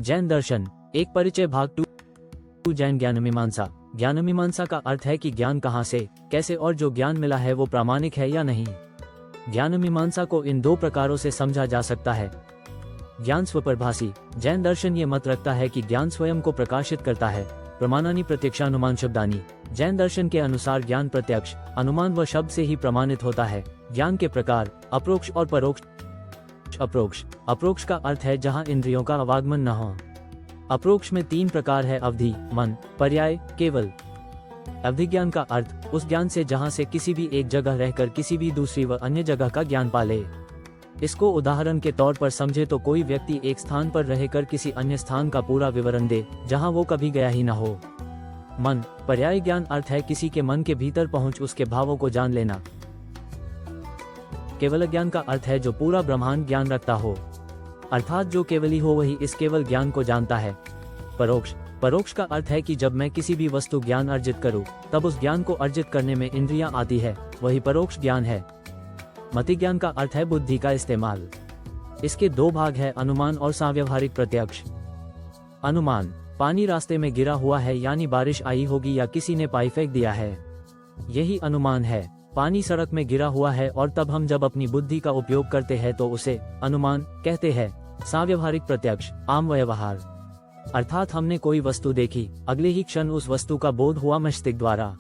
जैन दर्शन एक परिचय भाग 2 जैन ज्ञानमीमांसा। ज्ञानमीमांसा का अर्थ है कि ज्ञान कहाँ से, कैसे और जो ज्ञान मिला है वो प्रामाणिक है या नहीं। ज्ञानमीमांसा को इन 2 प्रकारों से समझा जा सकता है। ज्ञान स्वप्रभासी। जैन दर्शन ये मत रखता है कि ज्ञान स्वयं को प्रकाशित करता है। प्रमाणानि प्रत्यक्षानुमान शब्दानी। जैन दर्शन के अनुसार ज्ञान प्रत्यक्ष, अनुमान व शब्द से ही प्रमाणित होता है। ज्ञान के प्रकार अप्रोक्ष और परोक्ष। अप्रोक्ष अप्रोक्ष का अर्थ है जहाँ इंद्रियों का आवागमन न हो। अप्रोक्ष में 3 प्रकार है: अवधि, मन, पर्याय, केवल। अवधि ज्ञान का अर्थ उस ज्ञान से जहाँ से किसी भी एक जगह रहकर किसी भी दूसरी व अन्य जगह का ज्ञान पाले। इसको उदाहरण के तौर पर समझे तो कोई व्यक्ति एक स्थान पर रहकर किसी अन्य स्थान का पूरा विवरण दे जहाँ वो कभी गया ही न हो। मन पर्याय ज्ञान अर्थ है किसी के मन के भीतर पहुँच उसके भावों को जान लेना। केवल ज्ञान का अर्थ है जो पूरा ब्रह्मांड ज्ञान रखता हो, अर्थात जो केवली हो वही इस केवल ज्ञान को जानता है। परोक्ष परोक्ष का अर्थ है कि जब मैं किसी भी वस्तु ज्ञान अर्जित करूं, तब उस ज्ञान को अर्जित करने में इंद्रियां आती है, वही परोक्ष ज्ञान है। मति ज्ञान का अर्थ है बुद्धि का इस्तेमाल। इसके 2 भाग है: अनुमान और सांव्यवहारिक प्रत्यक्ष। अनुमान पानी रास्ते में गिरा हुआ है, यानी बारिश आई होगी या किसी ने पाई फेंक दिया है, यही अनुमान है। पानी सड़क में गिरा हुआ है और तब हम जब अपनी बुद्धि का उपयोग करते हैं तो उसे अनुमान कहते हैं। सांव्यवहारिक प्रत्यक्ष आम व्यवहार, अर्थात हमने कोई वस्तु देखी, अगले ही क्षण उस वस्तु का बोध हुआ मस्तिष्क द्वारा।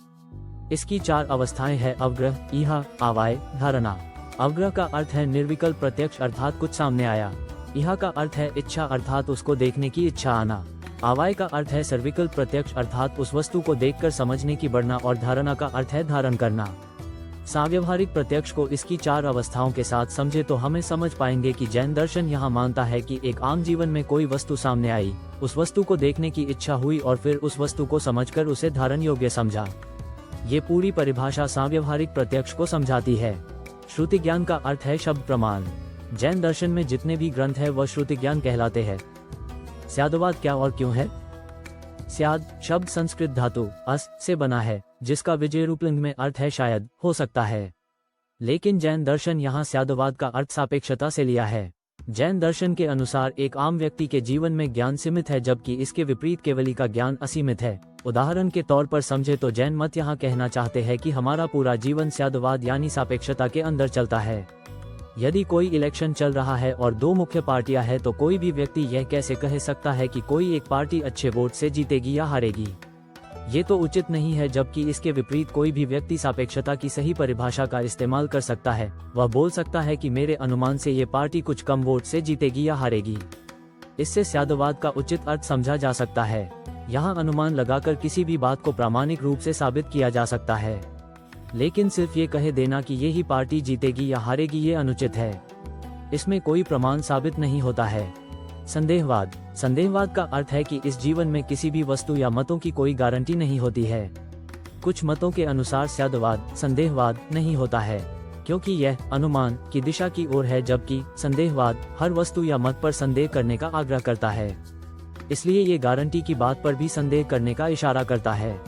इसकी 4 अवस्थाएं हैं: अवग्रह, इहा, आवाय, धारणा। अवग्रह का अर्थ है निर्विकल्प प्रत्यक्ष, अर्थात कुछ सामने आया। इहा का अर्थ है इच्छा, अर्थात उसको देखने की इच्छा आना। आवाय का अर्थ है सर्विकल्प प्रत्यक्ष, अर्थात उस वस्तु को देखकर समझने की बढ़ना, और धारणा का अर्थ है धारण करना। सांव्यवहारिक प्रत्यक्ष को इसकी 4 अवस्थाओं के साथ समझे तो हमें समझ पाएंगे कि जैन दर्शन यहाँ मानता है कि एक आम जीवन में कोई वस्तु सामने आई, उस वस्तु को देखने की इच्छा हुई और फिर उस वस्तु को समझकर उसे धारण योग्य समझा। ये पूरी परिभाषा सांव्यवहारिक प्रत्यक्ष को समझाती है। श्रुति ज्ञान का अर्थ है शब्द प्रमाण। जैन दर्शन में जितने भी ग्रंथ है वह श्रुति ज्ञान कहलाते हैं। स्यादवाद क्या और क्यों है? स्याद शब्द संस्कृत धातु अस से बना है, जिसका विजय रूपलिंग में अर्थ है शायद, हो सकता है। लेकिन जैन दर्शन यहाँ स्यादवाद का अर्थ सापेक्षता से लिया है। जैन दर्शन के अनुसार एक आम व्यक्ति के जीवन में ज्ञान सीमित है, जबकि इसके विपरीत केवली का ज्ञान असीमित है। उदाहरण के तौर पर समझे तो जैन मत यहाँ कहना चाहते हैं कि हमारा पूरा जीवन स्यादवाद यानी सापेक्षता के अंदर चलता है। यदि कोई इलेक्शन चल रहा है और 2 मुख्य पार्टियां हैं, तो कोई भी व्यक्ति यह कैसे कह सकता है कि कोई एक पार्टी अच्छे वोट से जीतेगी या हारेगी? ये तो उचित नहीं है। जबकि इसके विपरीत कोई भी व्यक्ति सापेक्षता की सही परिभाषा का इस्तेमाल कर सकता है। वह बोल सकता है कि मेरे अनुमान से ये पार्टी कुछ कम वोट से जीतेगी या हारेगी। इससे स्यादवाद का उचित अर्थ समझा जा सकता है। यहाँ अनुमान लगाकर किसी भी बात को प्रामाणिक रूप से साबित किया जा सकता है, लेकिन सिर्फ ये कहे देना कि यही पार्टी जीतेगी या हारेगी ये अनुचित है। इसमें कोई प्रमाण साबित नहीं होता है। संदेहवाद संदेहवाद का अर्थ है कि इस जीवन में किसी भी वस्तु या मतों की कोई गारंटी नहीं होती है। कुछ मतों के अनुसार स्यादवाद संदेहवाद नहीं होता है, क्योंकि यह अनुमान की दिशा की ओर है, जबकि संदेहवाद हर वस्तु या मत पर संदेह करने का आग्रह करता है। इसलिए ये गारंटी की बात पर भी संदेह करने का इशारा करता है।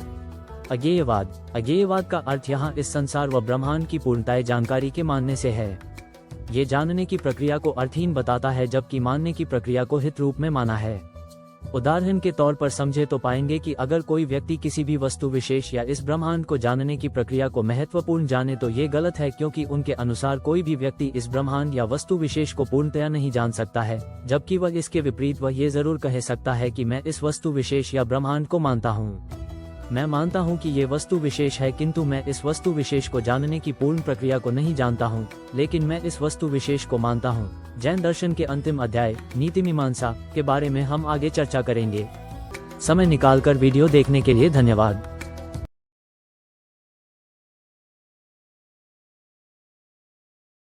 अज्ञेयवाद अज्ञेयवाद का अर्थ यहाँ इस संसार व ब्रह्मांड की पूर्णतः जानकारी के मानने से है। ये जानने की प्रक्रिया को अर्थहीन बताता है, जबकि मानने की प्रक्रिया को हित रूप में माना है। उदाहरण के तौर पर समझे तो पाएंगे कि अगर कोई व्यक्ति किसी भी वस्तु विशेष या इस ब्रह्मांड को जानने की प्रक्रिया को महत्वपूर्ण जाने तो ये गलत है, क्योंकि उनके अनुसार कोई भी व्यक्ति इस ब्रह्मांड या वस्तु विशेष को पूर्णतया नहीं जान सकता है। जबकि वह इसके विपरीत वह ये जरूर कह सकता है कि मैं इस वस्तु विशेष या ब्रह्मांड को मानता हूँ। मैं मानता हूं कि ये वस्तु विशेष है, किंतु मैं इस वस्तु विशेष को जानने की पूर्ण प्रक्रिया को नहीं जानता हूं, लेकिन मैं इस वस्तु विशेष को मानता हूं। जैन दर्शन के अंतिम अध्याय नीति मीमांसा के बारे में हम आगे चर्चा करेंगे। समय निकालकर वीडियो देखने के लिए धन्यवाद।